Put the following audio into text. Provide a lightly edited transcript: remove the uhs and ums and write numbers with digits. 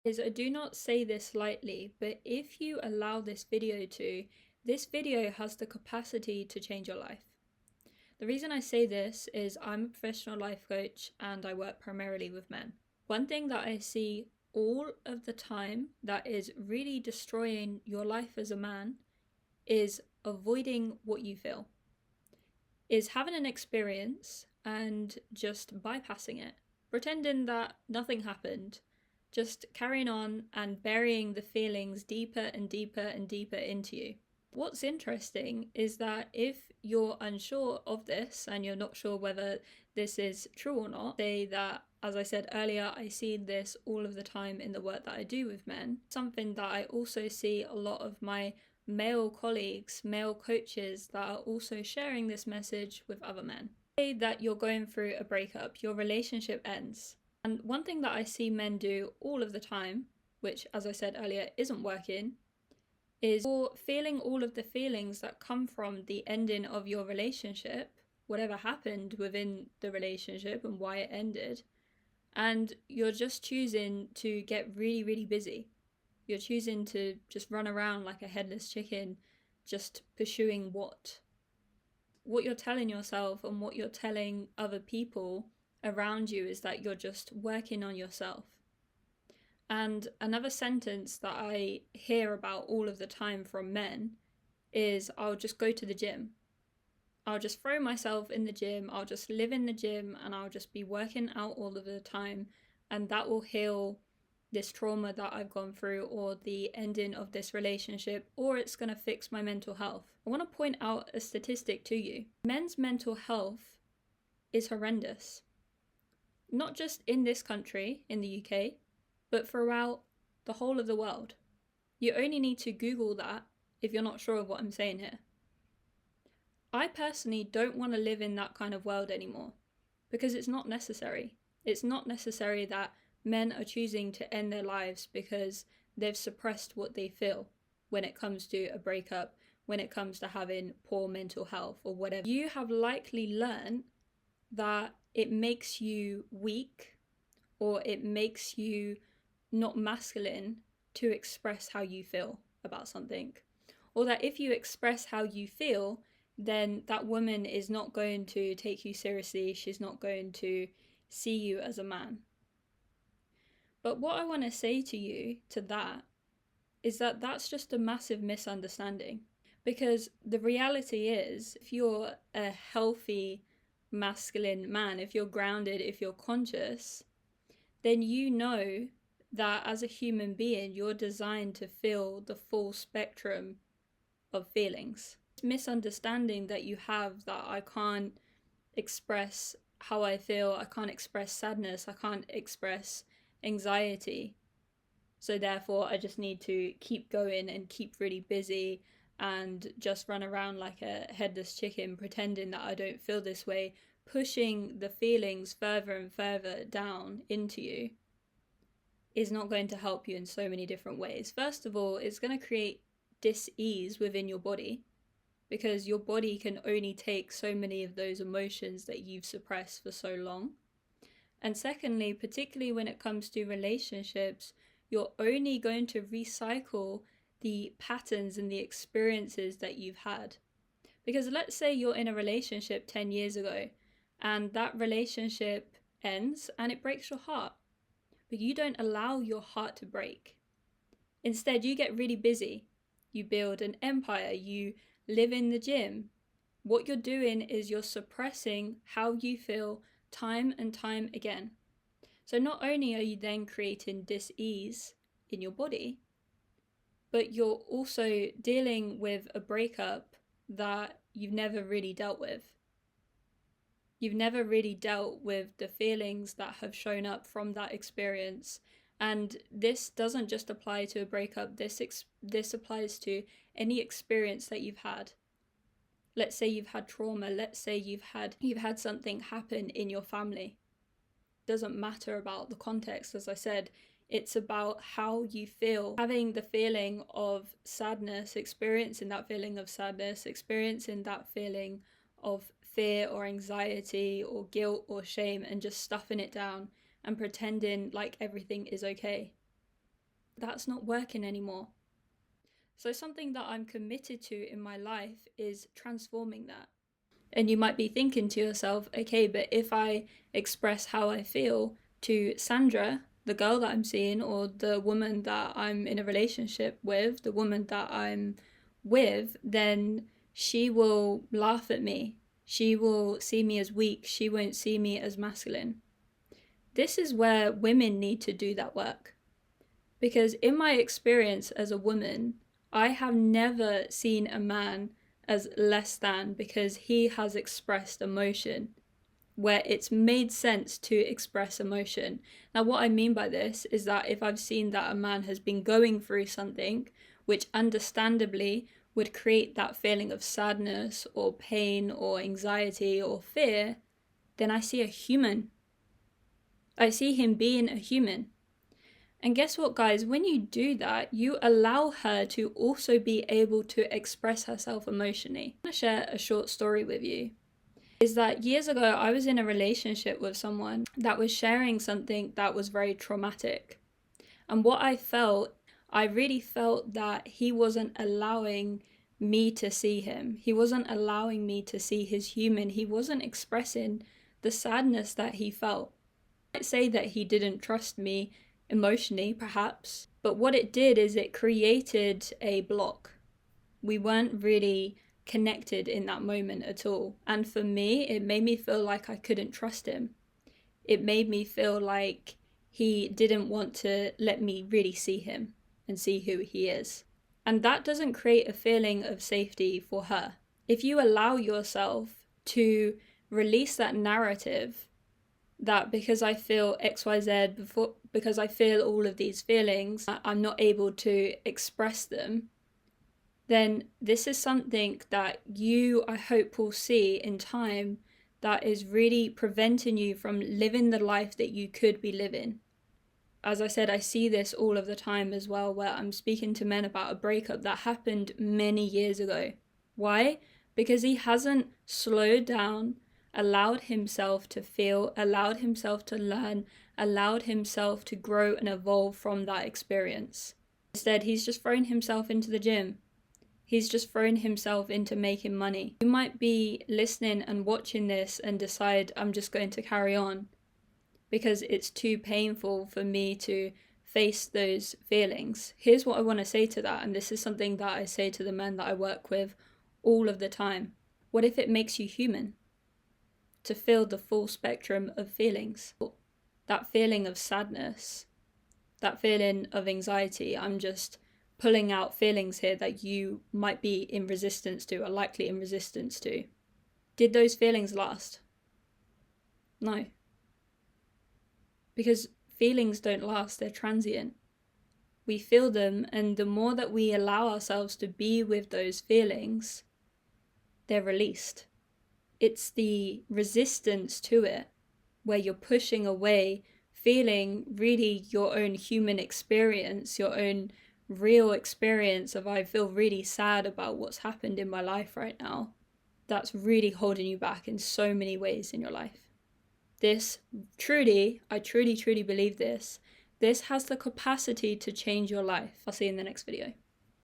Is I do not say this lightly, but if you allow this video to, this video has the capacity to change your life. The reason I say this is I'm a professional life coach and I work primarily with men. One thing that I see all of the time that is really destroying your life as a man is avoiding what you feel, is having an experience and just bypassing it, pretending that nothing happened, just carrying on and burying the feelings deeper and deeper and deeper into you. What's interesting is that if you're unsure of this and you're not sure whether this is true or not, say that, as I said earlier, I see this all of the time in the work that I do with men. Something that I also see a lot of my male colleagues, male coaches that are also sharing this message with other men. Say that you're going through a breakup, your relationship ends. And one thing that I see men do all of the time, which as I said earlier isn't working, is you're feeling all of the feelings that come from the ending of your relationship, whatever happened within the relationship and why it ended, and you're just choosing to get really, really busy. You're choosing to just run around like a headless chicken, just pursuing what you're telling yourself and what you're telling other people around you is that you're just working on yourself. And another sentence that I hear about all of the time from men is, I'll just go to the gym. I'll just throw myself in the gym. I'll just live in the gym and I'll just be working out all of the time. And that will heal this trauma that I've gone through or the ending of this relationship, or it's going to fix my mental health. I want to point out a statistic to you. Men's mental health is horrendous. Not just in this country, in the UK, but throughout the whole of the world. You only need to Google that if you're not sure of what I'm saying here. I personally don't want to live in that kind of world anymore because it's not necessary. It's not necessary that men are choosing to end their lives because they've suppressed what they feel when it comes to a breakup, when it comes to having poor mental health or whatever. You have likely learned that it makes you weak or it makes you not masculine to express how you feel about something. Or that if you express how you feel, then that woman is not going to take you seriously. She's not going to see you as a man. But what I want to say to you to that is that that's just a massive misunderstanding. Because the reality is, if you're a healthy masculine man, if you're grounded, if you're conscious, then you know that as a human being, you're designed to feel the full spectrum of feelings. This misunderstanding that you have that I can't express how I feel, I can't express sadness, I can't express anxiety, so therefore I just need to keep going and keep really busy and just run around like a headless chicken pretending that I don't feel this way, pushing the feelings further and further down into you, is not going to help you in so many different ways. First of all, it's going to create dis-ease within your body because your body can only take so many of those emotions that you've suppressed for so long. And secondly, particularly when it comes to relationships, you're only going to recycle the patterns and the experiences that you've had. Because let's say you're in a relationship 10 years ago and that relationship ends and it breaks your heart, but you don't allow your heart to break. Instead, you get really busy. You build an empire, you live in the gym. What you're doing is you're suppressing how you feel time and time again. So not only are you then creating dis-ease in your body, but you're also dealing with a breakup that you've never really dealt with. You've never really dealt with the feelings that have shown up from that experience. And this doesn't just apply to a breakup, this applies to any experience that you've had. Let's say you've had trauma, let's say you've had something happen in your family. Doesn't matter about the context, as I said, it's about how you feel. Having the feeling of sadness, experiencing that feeling of sadness, experiencing that feeling of fear or anxiety or guilt or shame, and just stuffing it down and pretending like everything is okay. That's not working anymore. So something that I'm committed to in my life is transforming that. And you might be thinking to yourself, okay, but if I express how I feel to Sandra, the girl that I'm seeing, or the woman that I'm in a relationship with, the woman that I'm with, then she will laugh at me. She will see me as weak. She won't see me as masculine. This is where women need to do that work. Because in my experience as a woman, I have never seen a man as less than because he has expressed emotion, where it's made sense to express emotion. Now, what I mean by this is that if I've seen that a man has been going through something, which understandably would create that feeling of sadness or pain or anxiety or fear, then I see a human. I see him being a human. And guess what, guys? When you do that, you allow her to also be able to express herself emotionally. I'm going to share a short story with you. Is that years ago, I was in a relationship with someone that was sharing something that was very traumatic. And what I really felt that he wasn't allowing me to see him. He wasn't allowing me to see his human. He wasn't expressing the sadness that he felt. I might say that he didn't trust me emotionally, perhaps, but what it did is it created a block. We weren't really connected in that moment at all. And for me, it made me feel like I couldn't trust him. It made me feel like he didn't want to let me really see him and see who he is. And that doesn't create a feeling of safety for her. If you allow yourself to release that narrative that because I feel XYZ, because I feel all of these feelings, I'm not able to express them, then this is something that you, I hope, will see in time that is really preventing you from living the life that you could be living. As I said, I see this all of the time as well, where I'm speaking to men about a breakup that happened many years ago. Why? Because he hasn't slowed down, allowed himself to feel, allowed himself to learn, allowed himself to grow and evolve from that experience. Instead, he's just thrown himself into the gym. He's just thrown himself into making money. You might be listening and watching this and decide, I'm just going to carry on because it's too painful for me to face those feelings. Here's what I want to say to that, and this is something that I say to the men that I work with all of the time. What if it makes you human? To feel the full spectrum of feelings. That feeling of sadness, that feeling of anxiety. I'm just pulling out feelings here that you might be in resistance to, or likely in resistance to. Did those feelings last? No. Because feelings don't last, they're transient. We feel them, and the more that we allow ourselves to be with those feelings, they're released. It's the resistance to it, where you're pushing away, feeling really your own human experience, your own real experience of I feel really sad about what's happened in my life right now. That's really holding you back in so many ways in your life. This I truly believe this has the capacity to change your life. I'll see you in the next video.